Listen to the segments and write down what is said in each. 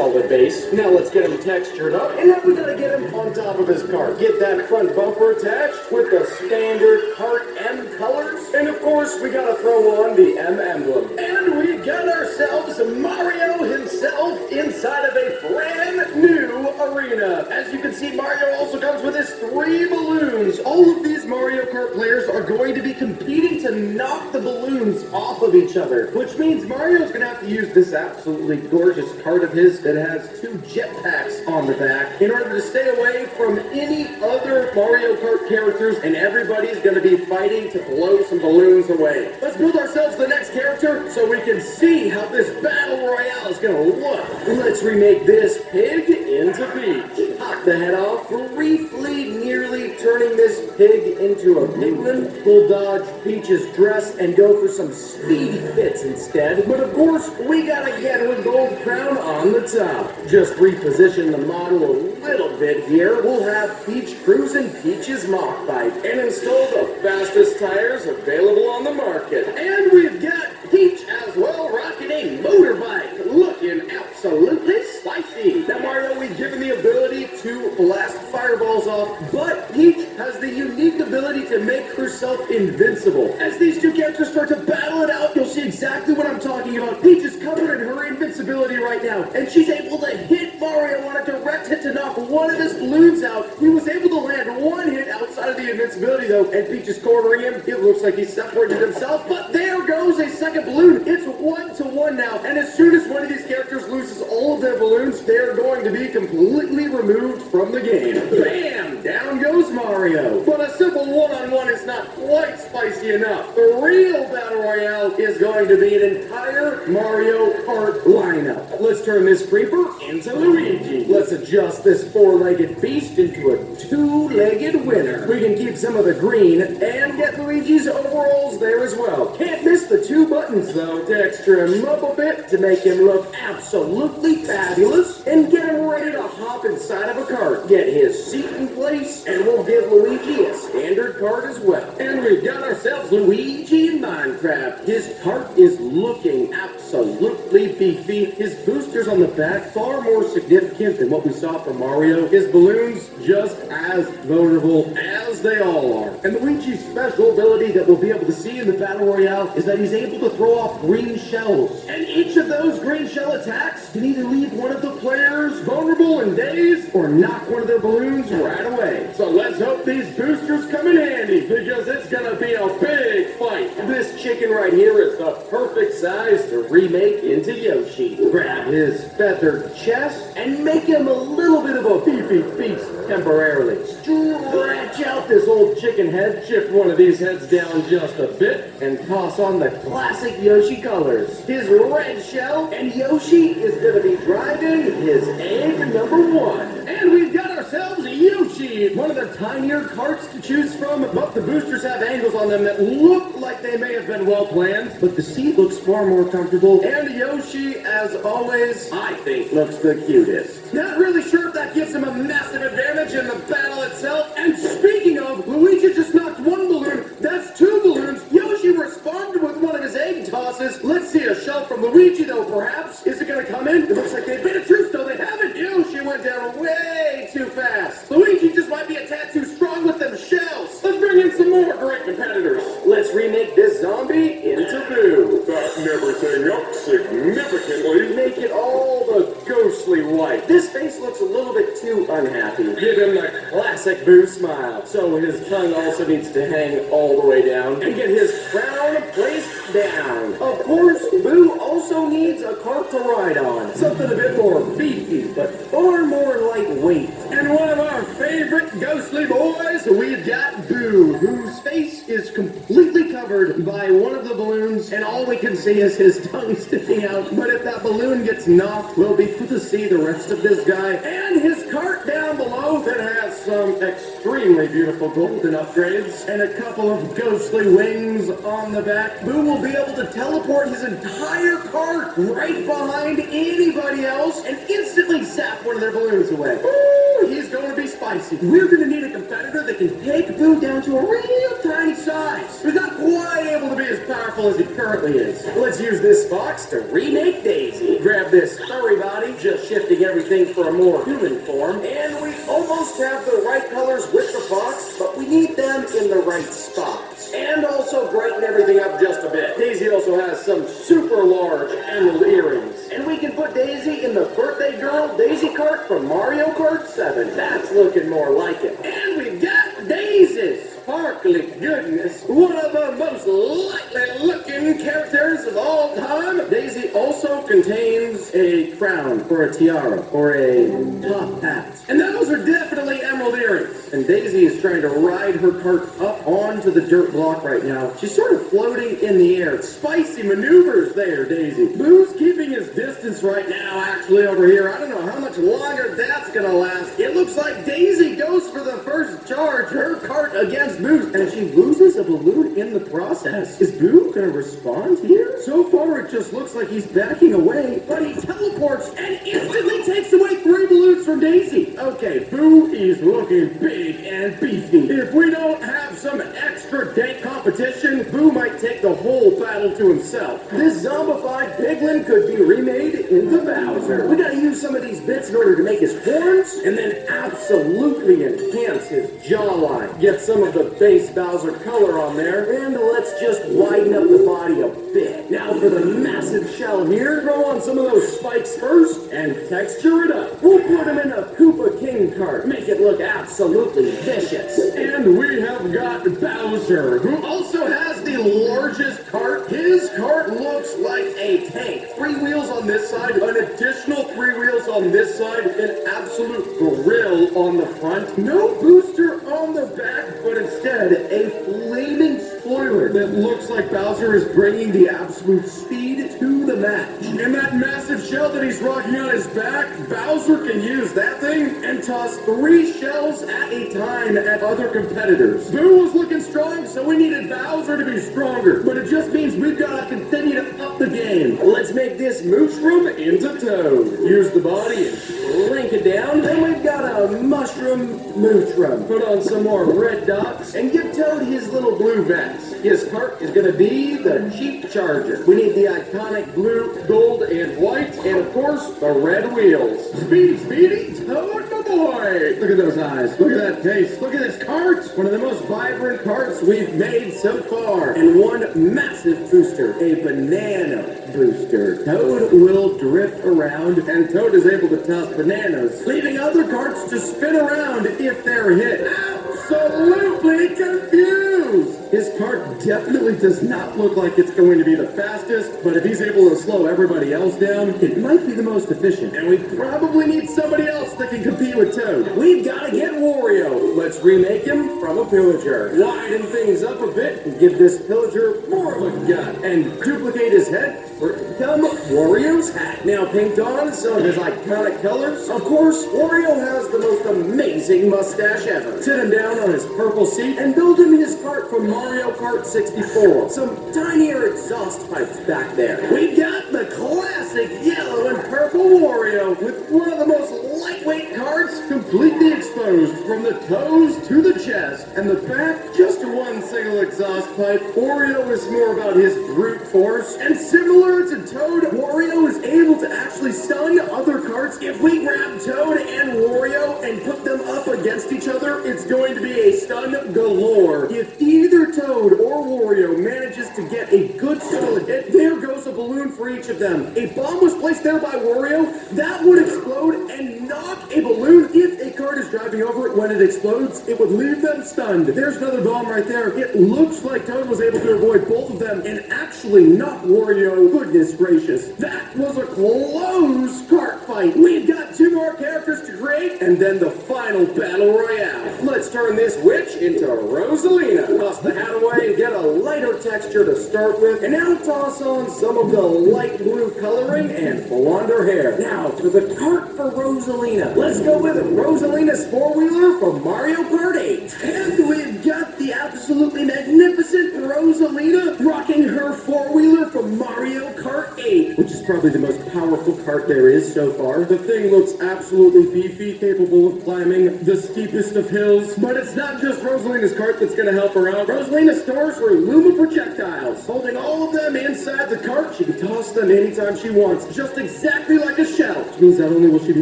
solid base. Now let's get him textured up, and now we gotta get him on top of his cart. Get that front bumper attached with the standard cart M colors, and of course we gotta throw on the M emblem. And we got ourselves Mario himself inside of a brand new arena. As you can see, Mario also comes with his 3 balloons. All of these Mario Kart players are going to be competing to knock the balloons off of each other, which means Mario's gonna have to use this absolutely gorgeous cart of his that has 2 jetpacks on the back in order to stay away from any other Mario Kart characters, and everybody's gonna be fighting to blow some balloons away. Let's build ourselves the next character so we can see how this battle royale is gonna look. Let's remake this pig into Peach. Hop the head off, briefly nearly turning this pig into a piglin. We'll dodge Peach's dress and go for some speedy fits instead. But of course, we gotta get her gold crown on the top. Just reposition the model a little bit here. We'll have Peach cruising Peach's mock bike and install the fastest tires available on the market. And we've got Peach as well, rocking a motorbike, looking absolutely spicy. Now Mario, we've given the ability to blast fireballs off, but Peach has the unique ability to make herself invincible. As these two characters start to battle it out, you'll see exactly what I'm talking about. Peach is covered in her invincibility right now, and she's able to hit Mario on a direct hit to knock one of his balloons out. He was able to land 1 hit outside of the invincibility though, and Peach is cornering him. It looks like he's separated himself, but there goes a second balloon. It's 1-1 now, and as soon as one of these characters loses all of their balloons, they're going to be completely removed from the game. Bam! Down goes Mario. But a simple one-on-one is not quite spicy enough. The real battle royale is going to be an entire Mario Kart lineup. Let's turn this creeper into Luigi. Let's adjust this 4-legged beast into a 2-legged winner. We can keep some of the green and get Luigi's overalls there as well. Can't miss the 2 buttons though. Texture him up a bit to make him look absolutely fabulous and get him ready to hop inside of a cart. Get his seat in place, and we'll give Luigi a standard cart as well. And we've got ourselves Luigi in Minecraft. His cart is looking absolutely beefy. His boosters on the back far more significant than what we saw from Mario. His balloons just as vulnerable as they all are. And Luigi's special ability that we'll be able to see in the Battle Royale is that he's able to throw off green shells. And each of those green shell attacks can either leave one of the players vulnerable in days or knock one of their balloons right away. So let's hope these boosters come in handy, because it's gonna be a big fight. This chicken right here is the perfect size to remake into Yoshi. Grab his feathered chest and make him a little bit of a beefy beast temporarily. Stretch out this old chicken head, shift one of these heads down just a bit, and toss on the classic Yoshi colors. His red shell, and Yoshi is gonna be driving his egg number 1. And we've got ourselves a Yoshi, one of the tinier carts to choose from, but the boosters have angles on them that look like they may have been well planned, but the seat looks far more comfortable, and Yoshi, as always, I think looks the cutest. Not really sure if that gives him a massive advantage in the battle itself, and speaking of, Luigi just knocked 1 balloon, that's 2 balloons. Yoshi responded with one of his egg tosses. Let's see a shell from Luigi though, perhaps. Is it gonna come in? It looks like they've been a truce though, they haven't. Yoshi went down way too fast. Luigi just might be a tad too strong with them shells. Let's bring in some more great competitors. Let's remake this zombie into Boo. Fatten everything up significantly. Make it all the ghostly white. This face looks a little bit too unhappy. Give him the classic Boo smile. So his tongue also needs to hang all the way down. And get his crown placed down. Of course, Boo also needs a cart to ride on. Something a bit more beefy, but far more lightweight. And one of our favorite ghostly boys, we've got Boo, whose face is completely covered by one of the balloons, and all we can see is his tongue sticking out. But if that balloon gets knocked, we'll be able to see the rest of this guy and his cart down below that has some extremely beautiful golden upgrades and a couple of ghostly wings on the back. Boo will be able to teleport his entire cart right behind anybody else and instantly zap one of their balloons away. Ooh, he's going to be spicy. spicy. We're gonna need a competitor that can take Boo down to a real tiny size. He's not quite able to be as powerful as he currently is. Let's use this fox to remake Daisy. Grab this furry body, just shifting everything for a more human form, and we almost have the right colors with the fox, but we need them in the right spots. And also brighten everything up just a bit. Daisy also has some super large emerald earrings. And we can put Daisy in the birthday girl Daisy Kart from Mario Kart 7. That's looking more like it. And we've got Daisy's sparkly goodness. One of the most likely looking characters of all time. Daisy also contains a crown or a tiara or a top hat. And those are definitely emerald earrings. And Daisy is trying to ride her cart up onto the dirt block right now. She's sort of floating in the air. Spicy maneuvers there, Daisy. Boo's keeping his distance right now, actually, over here. I don't know how much longer that's gonna last. It looks like Daisy goes for the first charge, her cart against Boo's, and she loses a balloon in the process. Is Boo gonna respond here? So far, it just looks like he's backing away, but he teleports and instantly takes away 3 balloons from Daisy. Okay, Boo is looking big and beefy. If we don't have some extra dank competition, Boo might take the whole battle to himself. This zombified piglin could be remade into Bowser. We gotta use some of these bits in order to make his horns, and then absolutely enhance his jawline. Get some of the base Bowser color on there, and let's just widen up the body a bit. Now for the massive shell here, throw on some of those spikes first, and texture it up. We'll put him in a Koopa King cart, make it look absolutely vicious. And we have got Bowser, who also has the largest cart. His cart looks like a tank. 3 wheels on this side, an additional 3 wheels on this side, an absolute grill on the front. No booster on the back, but instead a flaming spoiler that looks like Bowser is bringing the absolute speed to the match. And that massive shell that he's rocking on his back, Bowser can use that thing and toss 3 shells at a time at other competitors. Boo was looking strong, so we needed Bowser to be stronger. But it just means we've got to continue to up the game. Let's make this Mooshroom into Toad. Use the body and shrink it down. Then we've got a Mushroom Mooshroom. Put on some more red dots and give Toad his little blue vest. His cart is going to be the Cheap Charger. We need the iconic blue, gold, and white, and of course, the red wheels. Speedy, speedy, Toad, my boy! Look at those eyes. Look at that face. Look at this cart. One of the most vibrant carts we've made so far. And one massive booster, a banana booster. Toad will drift around, and Toad is able to toss bananas, leaving other carts to spin around if they're hit. Absolutely confused! His cart definitely does not look like it's going to be the fastest, but if he's able to slow everybody else down, it might be the most efficient. And we probably need somebody else that can compete with Toad. We've got to get Wario. Let's remake him from a pillager. Widen things up a bit and give this pillager more of a gut. And duplicate his head for it to become Wario's hat. Now paint on some of his iconic colors. Of course, Wario has the most amazing mustache ever. Sit him down on his purple seat and build him his cart from Mario Kart 64. Some tinier exhaust pipes back there. We got the classic yellow and purple Wario with one of the most lightweight carts completely exposed from the toes to the chest, and the back just one single exhaust pipe. Wario is more about his brute force, and similar to Toad, Wario is able to actually stun other carts. If we grab Toad and Wario and put them up against each other, it's going to be a stun galore. If either Toad or Wario manages to get a good solid hit, there goes a balloon for each of them. A bomb was placed there by Wario, that would explode and knock a balloon. If a cart is driving over it when it explodes, it would leave them stunned. There's another bomb right there. It looks like Toad was able to avoid both of them and actually knock Wario. Goodness gracious, that was a close cart fight. We've got 2 more characters to create, and then the final battle royale. Let's turn this witch into Rosalina. Toss the hat away and get a lighter texture to start with, and now toss on some of the light blue coloring and blonde her hair. Now for the cart for Rosalina. Let's go with Rosalina's 4-wheeler from Mario Kart 8. And we've got the absolutely magnificent Rosalina rocking her 4-wheeler from Mario Kart 8, which is probably the most powerful cart there is so far. The thing looks absolutely beefy, capable of climbing the steepest of hills. But it's not just Rosalina's cart that's going to help her out. Rosalina stores her Luma projectiles. Holding all of them inside the cart, she can toss them anytime she wants, just exactly like a shell. Which means not only will she be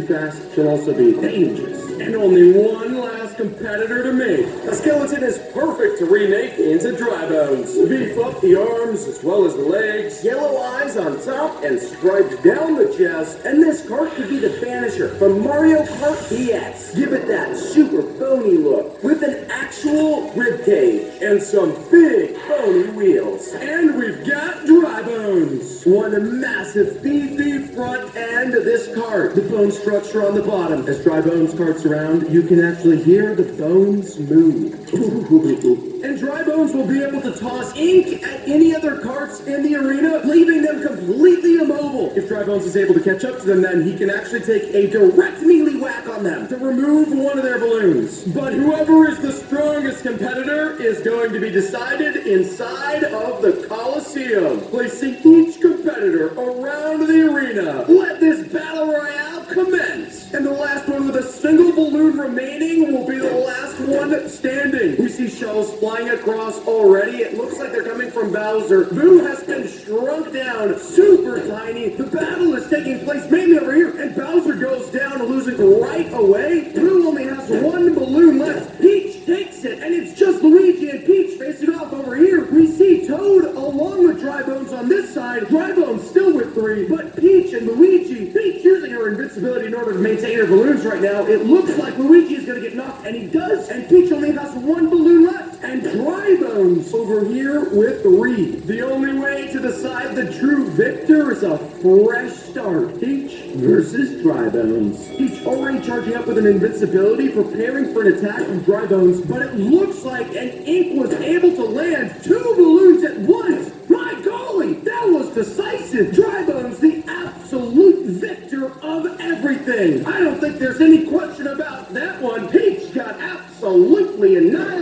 fast, she'll also be dangerous. And only one last competitor to make. A skeleton is perfect to remake into dry bones. Beef up the arms as well as the legs, yellow eyes on top and striped down the chest, and this cart could be the Banisher from Mario Kart DX. Give it that super bony look with an actual rib cage and some big bony wheels. And we've got dry bones. One massive beefy front end of this cart. The bone structure on the bottom. As dry bones carts around, you can actually hear the bones move. And dry bones will be able to toss ink at any other carts in the arena, leaving them completely immobile. If dry bones is able to catch up to them, then he can actually take a direct melee whack on them to remove one of their balloons. But whoever is the strongest competitor is going to be decided inside of the Coliseum, placing each competitor around the arena. Let this battle royale commence. And the last one with a single balloon remaining will be the last one standing. We see shells flying across already. It looks like they're coming from Bowser. Boo has been shrunk down, super tiny. The battle is taking place mainly over here, and Bowser goes down, losing right away. Boo only has one balloon left. Peach takes it, and it's just Luigi and Peach facing off over here. We see Toad along with Dry Bones on this side. Dry Bones still with 3, but Peach and Luigi, Peach using her invincibility in order to maintain her balloons right now. It looks like Luigi is going to get knocked, and he does, and Peach only has one balloon left. And Dry Bones over here with 3. The only way to decide the true victor is a fresh start. Peach versus Dry Bones. Peach already charging up with an invincibility, preparing for an attack from Dry Bones, but it looks like an Ink was able to land 2 balloons at once. My golly, that was decisive. Dry Bones, the absolute victor of everything. I don't think there's any question about that one. Peach got absolutely annihilated.